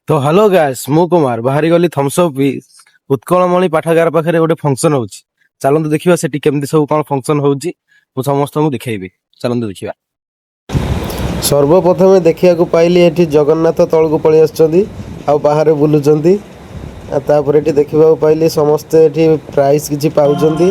तो hello guys मु कुमार बाहरी गली थम्सअप भी उत्कलमणि पाठागार पाखे गोटे फंक्शन होची। चलନ୍ତୁ ଦେଖିବା ସେଠି କେମିତି ସବୁ କଣ ଫଙ୍କସନ ହଉଛି ମୁଁ ସମସ୍ତଙ୍କୁ ଦେଖେଇବି। चलନ୍ତୁ ଦେଖିବା। सर्वप्रथमे देखिया पाइली एठी जगन्नाथ तलକୁ पळि आछंती आ बाहर बुलुचंती। तापर एठी देखिबा पाइली समस्त एठी प्राइस किछि पाउचंती